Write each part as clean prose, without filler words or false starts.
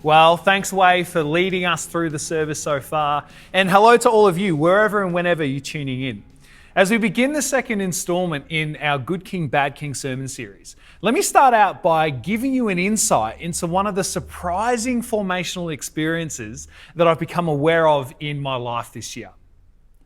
Well, thanks, Way, for leading us through the service so far. And hello to all of you, wherever and whenever you're tuning in. As we begin the second installment in our Good King, Bad King sermon series, let me start out by giving you an insight into one of the surprising formational experiences that I've become aware of in my life this year.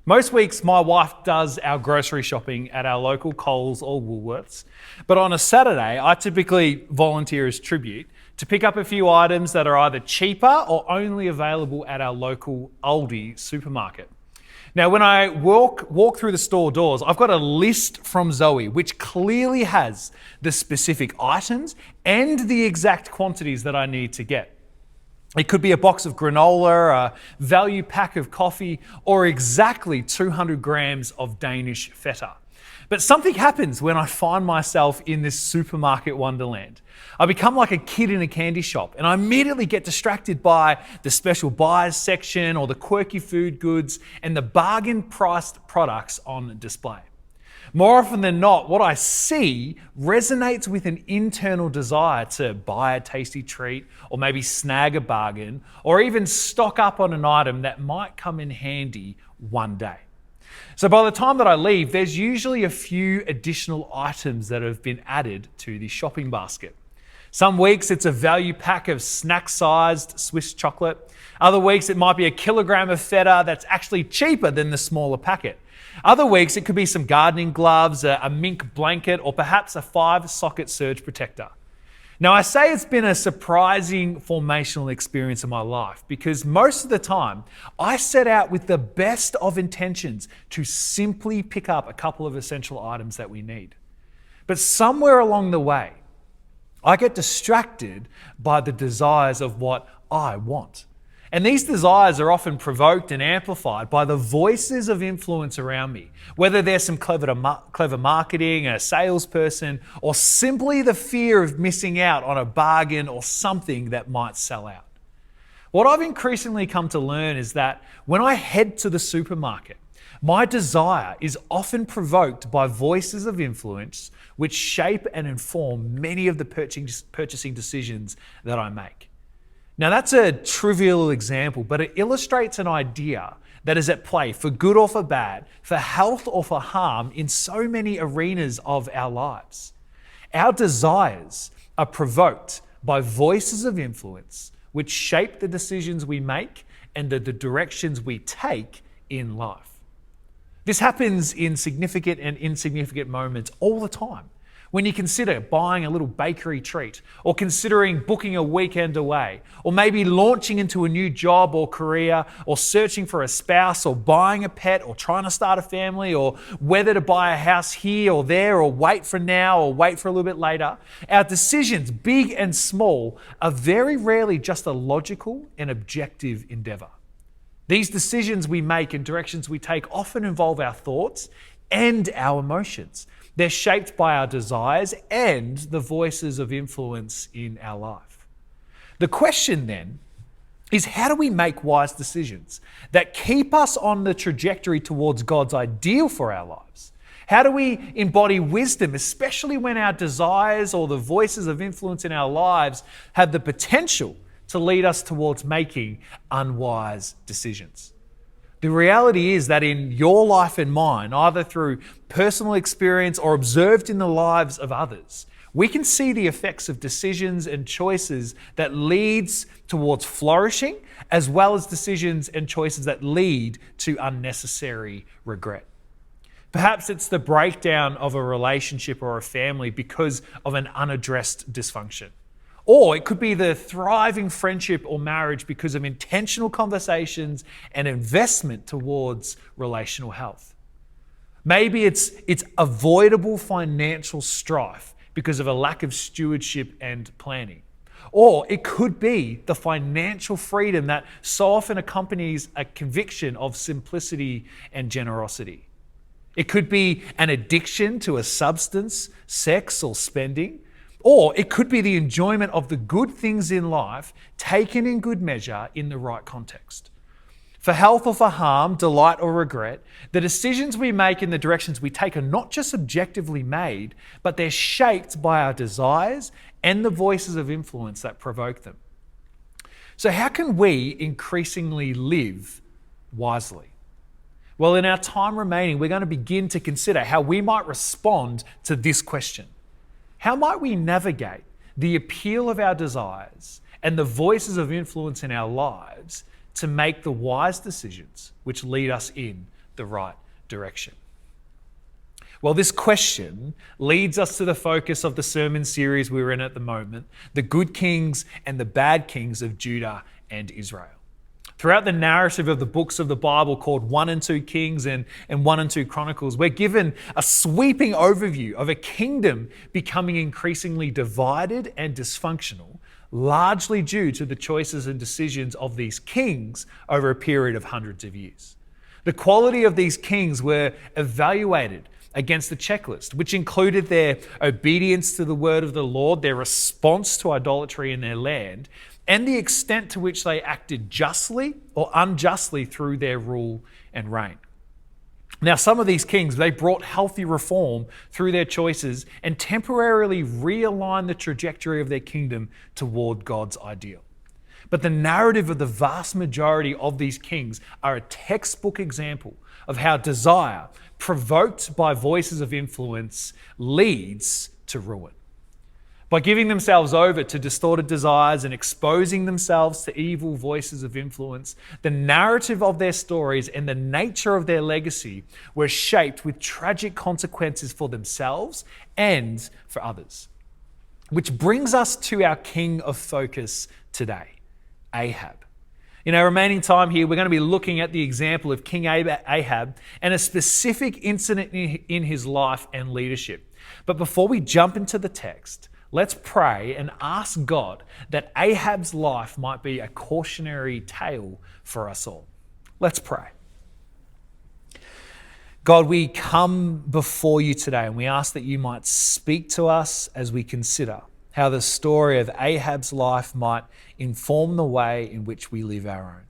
Most weeks, my wife does our grocery shopping at our local Coles or Woolworths, but on a Saturday, I typically volunteer as tribute to pick up a few items that are either cheaper or only available at our local Aldi supermarket. Now, when I walk through the store doors, I've got a list from Zoe, which clearly has the specific items and the exact quantities that I need to get. It could be a box of granola, a value pack of coffee, or exactly 200 grams of Danish feta. But something happens when I find myself in this supermarket wonderland. I become like a kid in a candy shop, and I immediately get distracted by the special buys section or the quirky food goods and the bargain priced products on display. More often than not, what I see resonates with an internal desire to buy a tasty treat or maybe snag a bargain or even stock up on an item that might come in handy one day. So by the time that I leave, there's usually a few additional items that have been added to the shopping basket. Some weeks it's a value pack of snack-sized Swiss chocolate. Other weeks it might be a kilogram of feta that's actually cheaper than the smaller packet. Other weeks it could be some gardening gloves, a mink blanket, or perhaps a 5-socket surge protector. Now, I say it's been a surprising formational experience in my life because most of the time I set out with the best of intentions to simply pick up a couple of essential items that we need. But somewhere along the way, I get distracted by the desires of what I want. And these desires are often provoked and amplified by the voices of influence around me, whether there's some clever marketing, a salesperson, or simply the fear of missing out on a bargain or something that might sell out. What I've increasingly come to learn is that when I head to the supermarket, my desire is often provoked by voices of influence which shape and inform many of the purchasing decisions that I make. Now, that's a trivial example, but it illustrates an idea that is at play for good or for bad, for health or for harm in so many arenas of our lives. Our desires are provoked by voices of influence which shape the decisions we make and the directions we take in life. This happens in significant and insignificant moments all the time. When you consider buying a little bakery treat, or considering booking a weekend away, or maybe launching into a new job or career, or searching for a spouse, or buying a pet, or trying to start a family, or whether to buy a house here or there, or wait for now, or wait for a little bit later, our decisions, big and small, are very rarely just a logical and objective endeavor. These decisions we make and directions we take often involve our thoughts and our emotions. They're shaped by our desires and the voices of influence in our life. The question then is, how do we make wise decisions that keep us on the trajectory towards God's ideal for our lives? How do we embody wisdom, especially when our desires or the voices of influence in our lives have the potential to lead us towards making unwise decisions? The reality is that in your life and mine, either through personal experience or observed in the lives of others, we can see the effects of decisions and choices that leads towards flourishing, as well as decisions and choices that lead to unnecessary regret. Perhaps it's the breakdown of a relationship or a family because of an unaddressed dysfunction. Or it could be the thriving friendship or marriage because of intentional conversations and investment towards relational health. Maybe it's avoidable financial strife because of a lack of stewardship and planning. Or it could be the financial freedom that so often accompanies a conviction of simplicity and generosity. It could be an addiction to a substance, sex, or spending. Or it could be the enjoyment of the good things in life taken in good measure in the right context. For health or for harm, delight or regret, the decisions we make and the directions we take are not just objectively made, but they're shaped by our desires and the voices of influence that provoke them. So how can we increasingly live wisely? Well, in our time remaining, we're going to begin to consider how we might respond to this question. How might we navigate the appeal of our desires and the voices of influence in our lives to make the wise decisions which lead us in the right direction? Well, this question leads us to the focus of the sermon series we're in at the moment, the good kings and the bad kings of Judah and Israel. Throughout the narrative of the books of the Bible called 1 and 2 Kings and 1 and 2 Chronicles, we're given a sweeping overview of a kingdom becoming increasingly divided and dysfunctional, largely due to the choices and decisions of these kings over a period of hundreds of years. The quality of these kings were evaluated against the checklist, which included their obedience to the word of the Lord, their response to idolatry in their land, and the extent to which they acted justly or unjustly through their rule and reign. Now, some of these kings, they brought healthy reform through their choices and temporarily realigned the trajectory of their kingdom toward God's ideal. But the narrative of the vast majority of these kings are a textbook example of how desire, provoked by voices of influence, leads to ruin. By giving themselves over to distorted desires and exposing themselves to evil voices of influence, the narrative of their stories and the nature of their legacy were shaped with tragic consequences for themselves and for others. Which brings us to our king of focus today, Ahab. In our remaining time here, we're going to be looking at the example of King Ahab and a specific incident in his life and leadership. But before we jump into the text, let's pray and ask God that Ahab's life might be a cautionary tale for us all. Let's pray. God, we come before you today and we ask that you might speak to us as we consider how the story of Ahab's life might inform the way in which we live our own.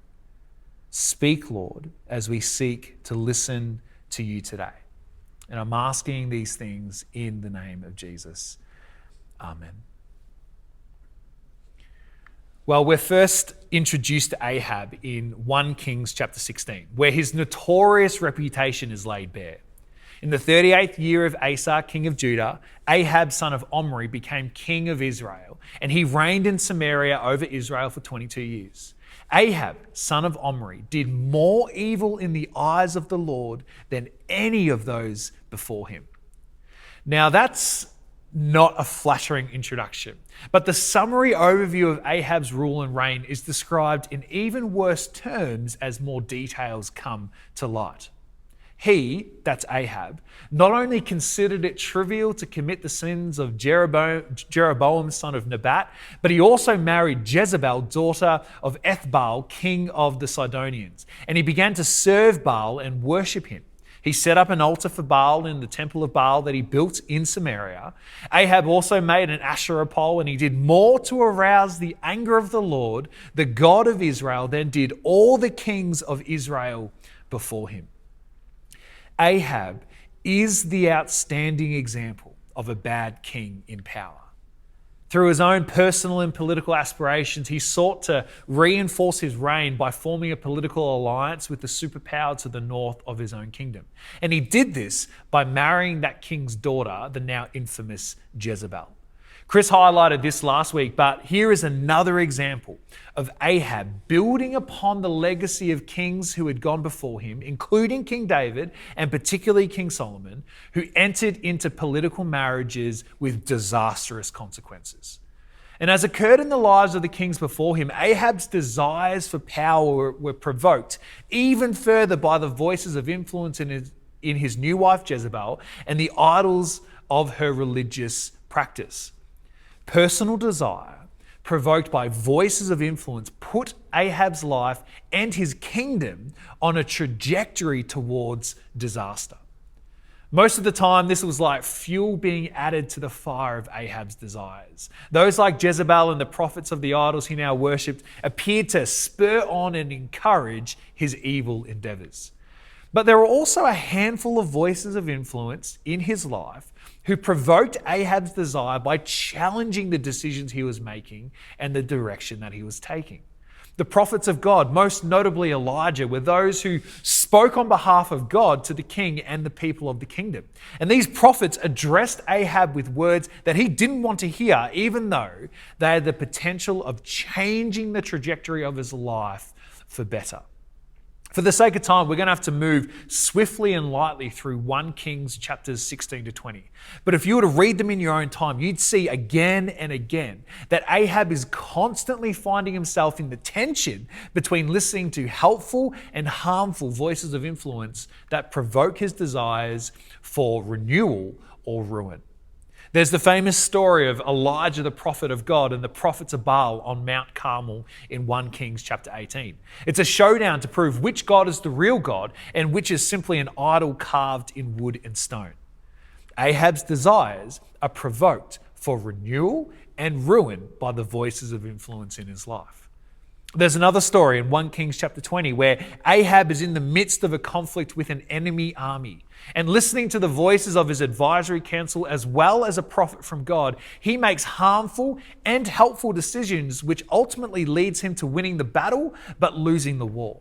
Speak, Lord, as we seek to listen to you today. And I'm asking these things in the name of Jesus. Amen. Well, we're first introduced to Ahab in 1 Kings chapter 16, where his notorious reputation is laid bare. In the 38th year of Asa, king of Judah, Ahab, son of Omri, became king of Israel, and he reigned in Samaria over Israel for 22 years. Ahab, son of Omri, did more evil in the eyes of the Lord than any of those before him. Now, that's not a flattering introduction, but the summary overview of Ahab's rule and reign is described in even worse terms as more details come to light. He, that's Ahab, not only considered it trivial to commit the sins of Jeroboam, son of Nebat, but he also married Jezebel, daughter of Ethbaal, king of the Sidonians, and he began to serve Baal and worship him. He set up an altar for Baal in the temple of Baal that he built in Samaria. Ahab also made an Asherah pole, and he did more to arouse the anger of the Lord, the God of Israel, than did all the kings of Israel before him. Ahab is the outstanding example of a bad king in power. Through his own personal and political aspirations, he sought to reinforce his reign by forming a political alliance with the superpower to the north of his own kingdom. And he did this by marrying that king's daughter, the now infamous Jezebel. Chris highlighted this last week, but here is another example of Ahab building upon the legacy of kings who had gone before him, including King David and particularly King Solomon, who entered into political marriages with disastrous consequences. And as occurred in the lives of the kings before him, Ahab's desires for power were provoked even further by the voices of influence in his new wife Jezebel and the idols of her religious practice. Personal desire, provoked by voices of influence, put Ahab's life and his kingdom on a trajectory towards disaster. Most of the time, this was like fuel being added to the fire of Ahab's desires. Those like Jezebel and the prophets of the idols he now worshipped appeared to spur on and encourage his evil endeavors. But there were also a handful of voices of influence in his life who provoked Ahab's desire by challenging the decisions he was making and the direction that he was taking. The prophets of God, most notably Elijah, were those who spoke on behalf of God to the king and the people of the kingdom. And these prophets addressed Ahab with words that he didn't want to hear, even though they had the potential of changing the trajectory of his life for better. For the sake of time, we're going to have to move swiftly and lightly through 1 Kings chapters 16 to 20. But if you were to read them in your own time, you'd see again and again that Ahab is constantly finding himself in the tension between listening to helpful and harmful voices of influence that provoke his desires for renewal or ruin. There's the famous story of Elijah, the prophet of God, and the prophets of Baal on Mount Carmel in 1 Kings chapter 18. It's a showdown to prove which God is the real God and which is simply an idol carved in wood and stone. Ahab's desires are provoked for renewal and ruin by the voices of influence in his life. There's another story in 1 Kings chapter 20 where Ahab is in the midst of a conflict with an enemy army. And listening to the voices of his advisory council as well as a prophet from God, he makes harmful and helpful decisions which ultimately leads him to winning the battle but losing the war.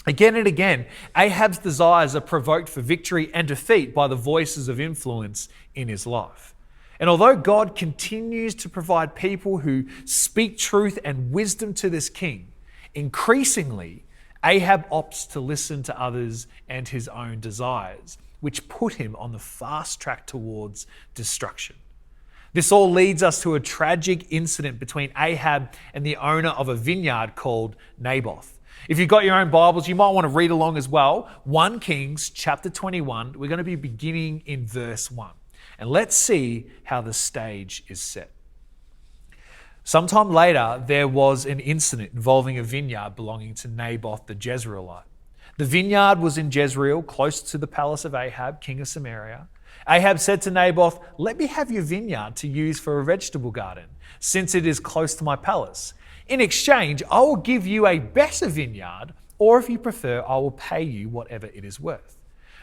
Again and again, Ahab's desires are provoked for victory and defeat by the voices of influence in his life. And although God continues to provide people who speak truth and wisdom to this king, increasingly, Ahab opts to listen to others and his own desires, which put him on the fast track towards destruction. This all leads us to a tragic incident between Ahab and the owner of a vineyard called Naboth. If you've got your own Bibles, you might want to read along as well. 1 Kings chapter 21, we're going to be beginning in verse 1. And let's see how the stage is set. Sometime later, there was an incident involving a vineyard belonging to Naboth the Jezreelite. The vineyard was in Jezreel, close to the palace of Ahab, king of Samaria. Ahab said to Naboth, "Let me have your vineyard to use for a vegetable garden, since it is close to my palace. In exchange, I will give you a better vineyard, or if you prefer, I will pay you whatever it is worth."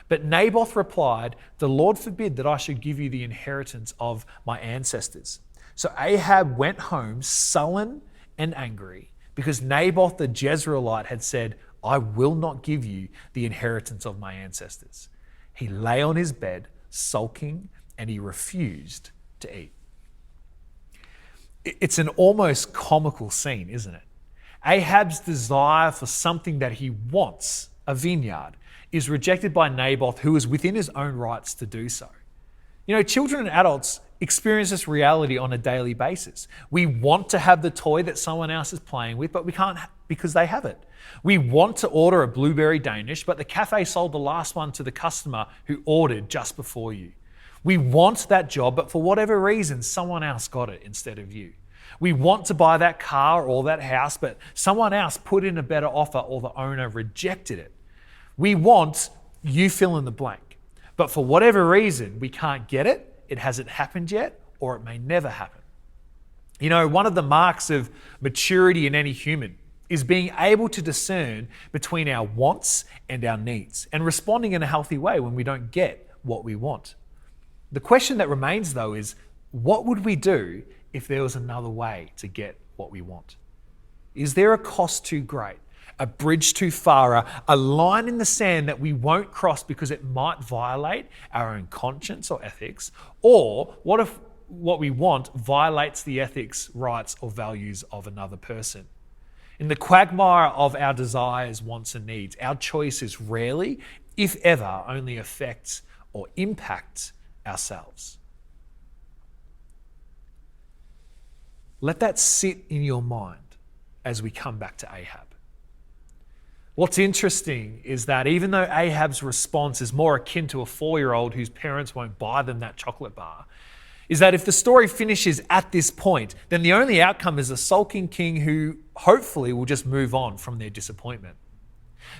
But Naboth replied, "The Lord forbid that I should give you the inheritance of my ancestors." So Ahab went home sullen and angry because Naboth the Jezreelite had said, "I will not give you the inheritance of my ancestors." He lay on his bed, sulking, and he refused to eat. It's an almost comical scene, isn't it? Ahab's desire for something that he wants, a vineyard, is rejected by Naboth, who is within his own rights to do so. You know, children and adults experience this reality on a daily basis. We want to have the toy that someone else is playing with, but we can't because they have it. We want to order a blueberry Danish, but the cafe sold the last one to the customer who ordered just before you. We want that job, but for whatever reason, someone else got it instead of you. We want to buy that car or that house, but someone else put in a better offer or the owner rejected it. We want, you fill in the blank, but for whatever reason, we can't get it, it hasn't happened yet, or it may never happen. You know, one of the marks of maturity in any human is being able to discern between our wants and our needs and responding in a healthy way when we don't get what we want. The question that remains, though, is what would we do if there was another way to get what we want? Is there a cost too great? A bridge too far, a line in the sand that we won't cross because it might violate our own conscience or ethics? Or what if what we want violates the ethics, rights, or values of another person? In the quagmire of our desires, wants, and needs, our choices rarely, if ever, only affect or impact ourselves. Let that sit in your mind as we come back to Ahab. What's interesting is that even though Ahab's response is more akin to a 4-year-old whose parents won't buy them that chocolate bar, is that if the story finishes at this point, then the only outcome is a sulking king who hopefully will just move on from their disappointment.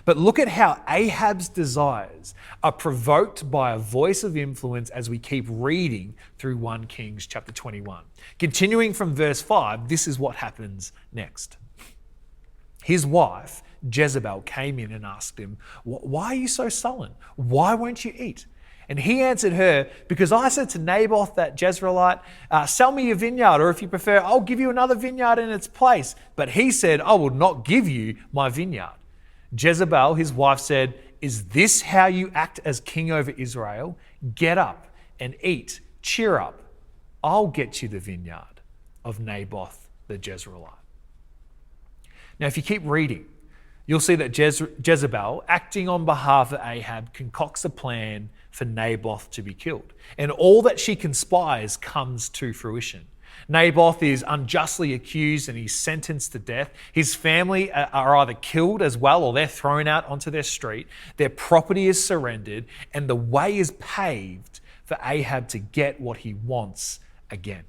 But look at how Ahab's desires are provoked by a voice of influence as we keep reading through 1 Kings chapter 21. Continuing from verse 5, this is what happens next. His wife, Jezebel, came in and asked him, "Why are you so sullen? Why won't you eat?" And he answered her, because I said to Naboth that Jezreelite, sell me your vineyard, or if you prefer, I'll give you another vineyard in its place. But he said, I will not give you my vineyard. Jezebel, his wife, said, is this how you act as king over Israel? Get up and eat, cheer up. I'll get you the vineyard of Naboth the Jezreelite. Now, if you keep reading, you'll see that Jezebel, acting on behalf of Ahab, concocts a plan for Naboth to be killed. And all that she conspires comes to fruition. Naboth is unjustly accused and he's sentenced to death. His family are either killed as well or they're thrown out onto their street. Their property is surrendered and the way is paved for Ahab to get what he wants again.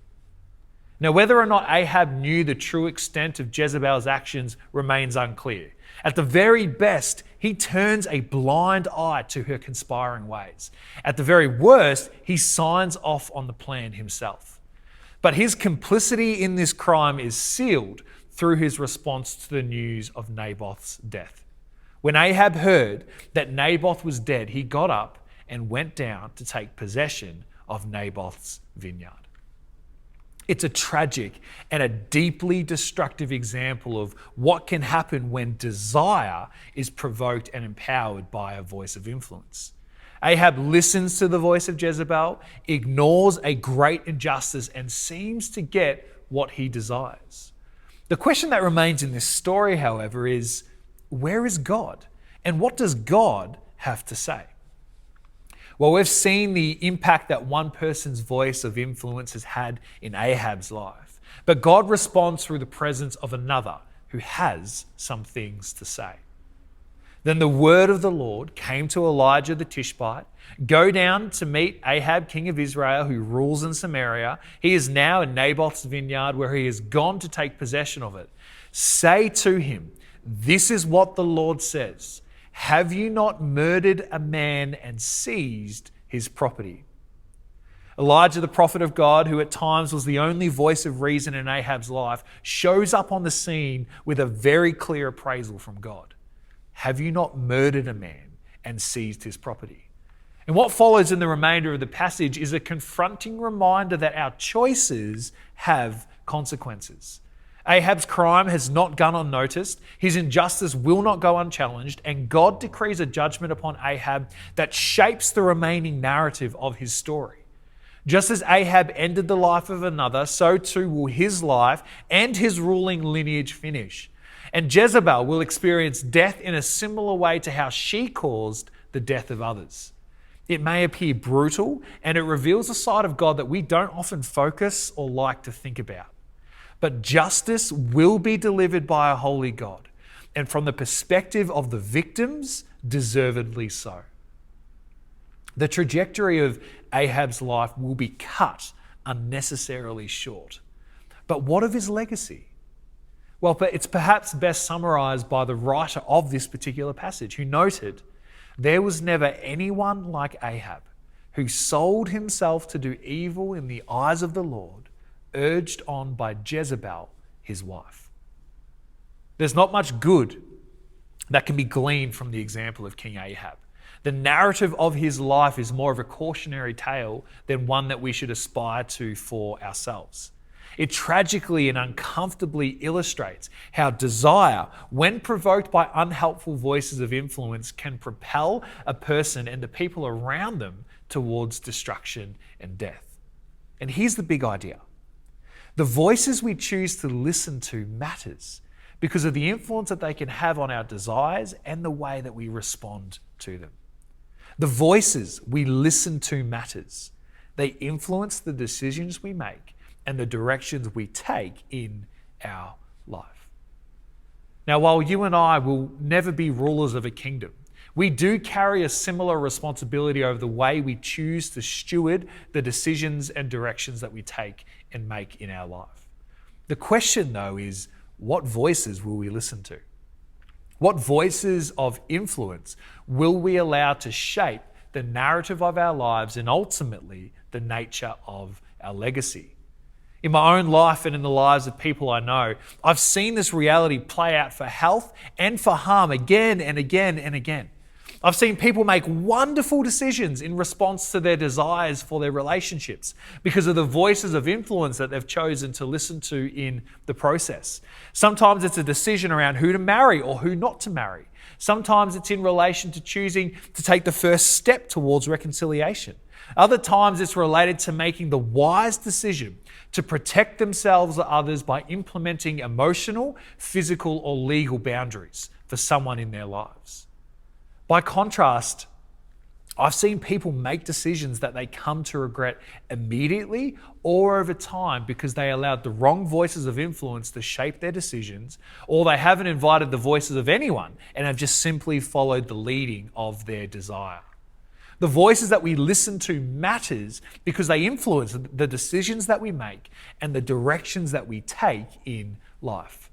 Now, whether or not Ahab knew the true extent of Jezebel's actions remains unclear. At the very best, he turns a blind eye to her conspiring ways. At the very worst, he signs off on the plan himself. But his complicity in this crime is sealed through his response to the news of Naboth's death. When Ahab heard that Naboth was dead, he got up and went down to take possession of Naboth's vineyard. It's a tragic and a deeply destructive example of what can happen when desire is provoked and empowered by a voice of influence. Ahab listens to the voice of Jezebel, ignores a great injustice, and seems to get what he desires. The question that remains in this story, however, is where is God? And what does God have to say? Well, we've seen the impact that one person's voice of influence has had in Ahab's life. But God responds through the presence of another who has some things to say. Then the word of the Lord came to Elijah the Tishbite, go down to meet Ahab, king of Israel, who rules in Samaria. He is now in Naboth's vineyard where he has gone to take possession of it. Say to him, this is what the Lord says. Have you not murdered a man and seized his property? Elijah, the prophet of God, who at times was the only voice of reason in Ahab's life, shows up on the scene with a very clear appraisal from God. Have you not murdered a man and seized his property? And what follows in the remainder of the passage is a confronting reminder that our choices have consequences. Ahab's crime has not gone unnoticed, his injustice will not go unchallenged, and God decrees a judgment upon Ahab that shapes the remaining narrative of his story. Just as Ahab ended the life of another, so too will his life and his ruling lineage finish. And Jezebel will experience death in a similar way to how she caused the death of others. It may appear brutal, and it reveals a side of God that we don't often focus or like to think about. But justice will be delivered by a holy God, and from the perspective of the victims, deservedly so. The trajectory of Ahab's life will be cut unnecessarily short. But what of his legacy? Well, it's perhaps best summarized by the writer of this particular passage, who noted, there was never anyone like Ahab who sold himself to do evil in the eyes of the Lord, urged on by Jezebel, his wife. There's not much good that can be gleaned from the example of King Ahab. The narrative of his life is more of a cautionary tale than one that we should aspire to for ourselves. It tragically and uncomfortably illustrates how desire, when provoked by unhelpful voices of influence, can propel a person and the people around them towards destruction and death. And here's the big idea. The voices we choose to listen to matters because of the influence that they can have on our desires and the way that we respond to them. The voices we listen to matters. They influence the decisions we make and the directions we take in our life. Now, while you and I will never be rulers of a kingdom, we do carry a similar responsibility over the way we choose to steward the decisions and directions that we take and make in our life. The question, though, is what voices will we listen to? What voices of influence will we allow to shape the narrative of our lives and ultimately the nature of our legacy? In my own life and in the lives of people I know, I've seen this reality play out for health and for harm again and again and again. I've seen people make wonderful decisions in response to their desires for their relationships because of the voices of influence that they've chosen to listen to in the process. Sometimes it's a decision around who to marry or who not to marry. Sometimes it's in relation to choosing to take the first step towards reconciliation. Other times it's related to making the wise decision to protect themselves or others by implementing emotional, physical, or legal boundaries for someone in their lives. By contrast, I've seen people make decisions that they come to regret immediately or over time because they allowed the wrong voices of influence to shape their decisions, or they haven't invited the voices of anyone and have just simply followed the leading of their desire. The voices that we listen to matters because they influence the decisions that we make and the directions that we take in life.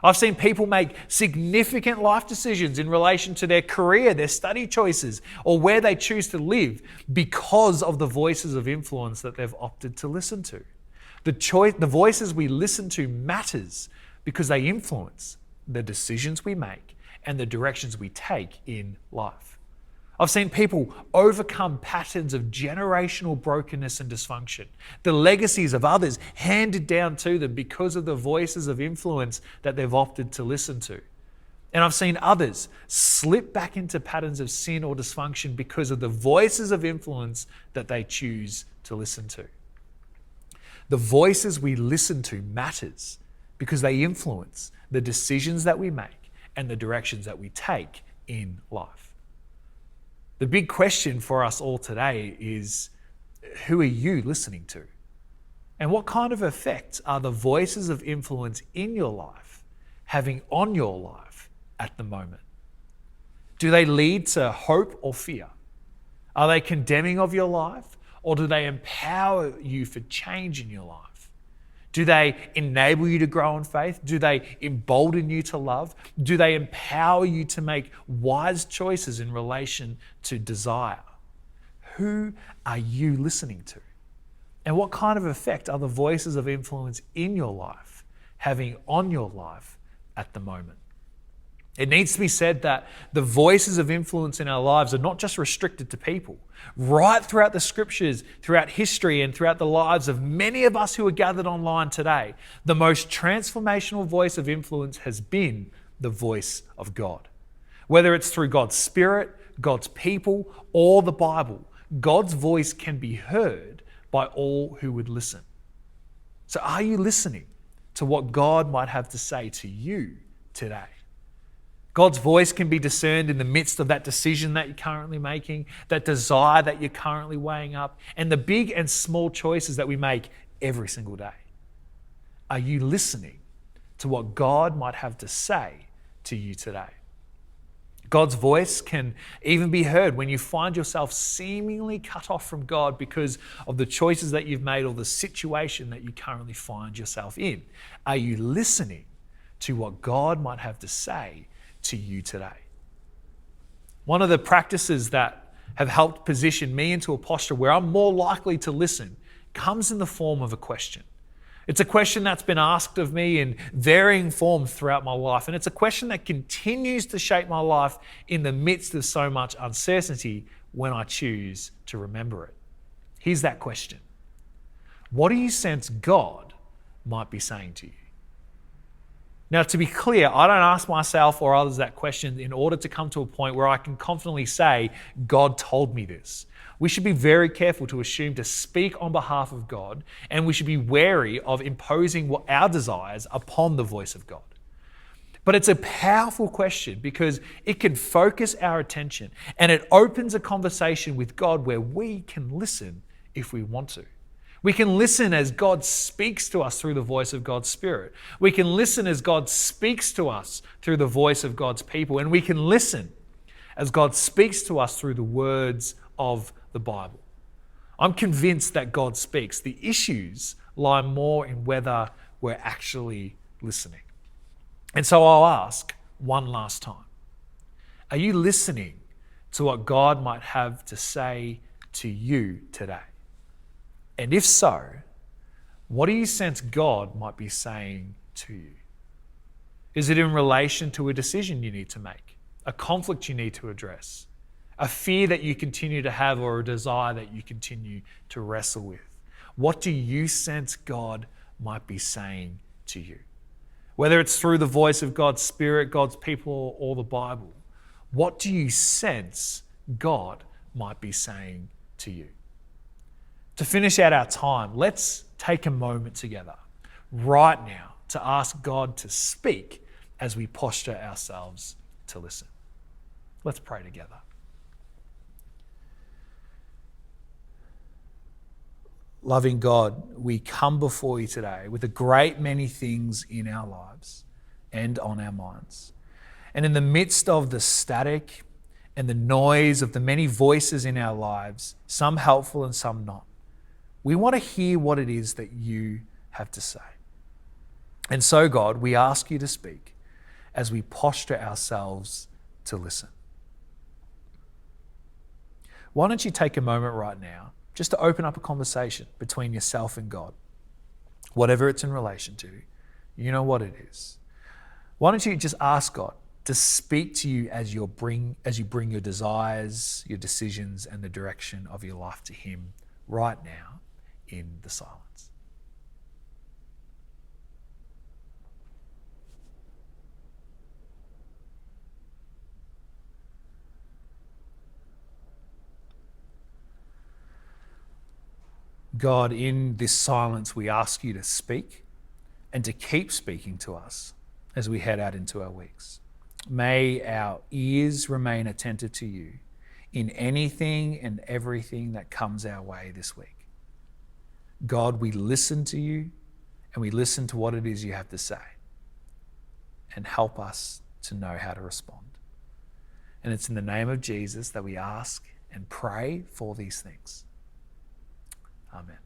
I've seen people make significant life decisions in relation to their career, their study choices, or where they choose to live because of the voices of influence that they've opted to listen to. The voices we listen to matters because they influence the decisions we make and the directions we take in life. I've seen people overcome patterns of generational brokenness and dysfunction, the legacies of others handed down to them because of the voices of influence that they've opted to listen to. And I've seen others slip back into patterns of sin or dysfunction because of the voices of influence that they choose to listen to. The voices we listen to matters because they influence the decisions that we make and the directions that we take in life. The big question for us all today is, who are you listening to? And what kind of effect are the voices of influence in your life having on your life at the moment? Do they lead to hope or fear? Are they condemning of your life, or do they empower you for change in your life? Do they enable you to grow in faith? Do they embolden you to love? Do they empower you to make wise choices in relation to desire? Who are you listening to? And what kind of effect are the voices of influence in your life having on your life at the moment? It needs to be said that the voices of influence in our lives are not just restricted to people. Right throughout the scriptures, throughout history, and throughout the lives of many of us who are gathered online today, the most transformational voice of influence has been the voice of God. Whether it's through God's Spirit, God's people, or the Bible, God's voice can be heard by all who would listen. So are you listening to what God might have to say to you today? God's voice can be discerned in the midst of that decision that you're currently making, that desire that you're currently weighing up, and the big and small choices that we make every single day. Are you listening to what God might have to say to you today? God's voice can even be heard when you find yourself seemingly cut off from God because of the choices that you've made or the situation that you currently find yourself in. Are you listening to what God might have to say to you today? One of the practices that have helped position me into a posture where I'm more likely to listen comes in the form of a question. It's a question that's been asked of me in varying forms throughout my life, and it's a question that continues to shape my life in the midst of so much uncertainty when I choose to remember it. Here's that question. What do you sense God might be saying to you? Now, to be clear, I don't ask myself or others that question in order to come to a point where I can confidently say, God told me this. We should be very careful to assume to speak on behalf of God, and we should be wary of imposing our desires upon the voice of God. But it's a powerful question because it can focus our attention and it opens a conversation with God where we can listen if we want to. We can listen as God speaks to us through the voice of God's Spirit. We can listen as God speaks to us through the voice of God's people. And we can listen as God speaks to us through the words of the Bible. I'm convinced that God speaks. The issues lie more in whether we're actually listening. And so I'll ask one last time. Are you listening to what God might have to say to you today? And if so, what do you sense God might be saying to you? Is it in relation to a decision you need to make, a conflict you need to address, a fear that you continue to have, or a desire that you continue to wrestle with? What do you sense God might be saying to you? Whether it's through the voice of God's Spirit, God's people, or the Bible, what do you sense God might be saying to you? To finish out our time, let's take a moment together right now to ask God to speak as we posture ourselves to listen. Let's pray together. Loving God, we come before you today with a great many things in our lives and on our minds. And in the midst of the static and the noise of the many voices in our lives, some helpful and some not, we want to hear what it is that you have to say. And so, God, we ask you to speak as we posture ourselves to listen. Why don't you take a moment right now just to open up a conversation between yourself and God, whatever it's in relation to, you know what it is. Why don't you just ask God to speak to you as you bring your desires, your decisions, and the direction of your life to Him right now in the silence. God, in this silence, we ask you to speak and to keep speaking to us as we head out into our weeks. May our ears remain attentive to you in anything and everything that comes our way this week. God, we listen to you and we listen to what it is you have to say, and help us to know how to respond. And it's in the name of Jesus that we ask and pray for these things. Amen.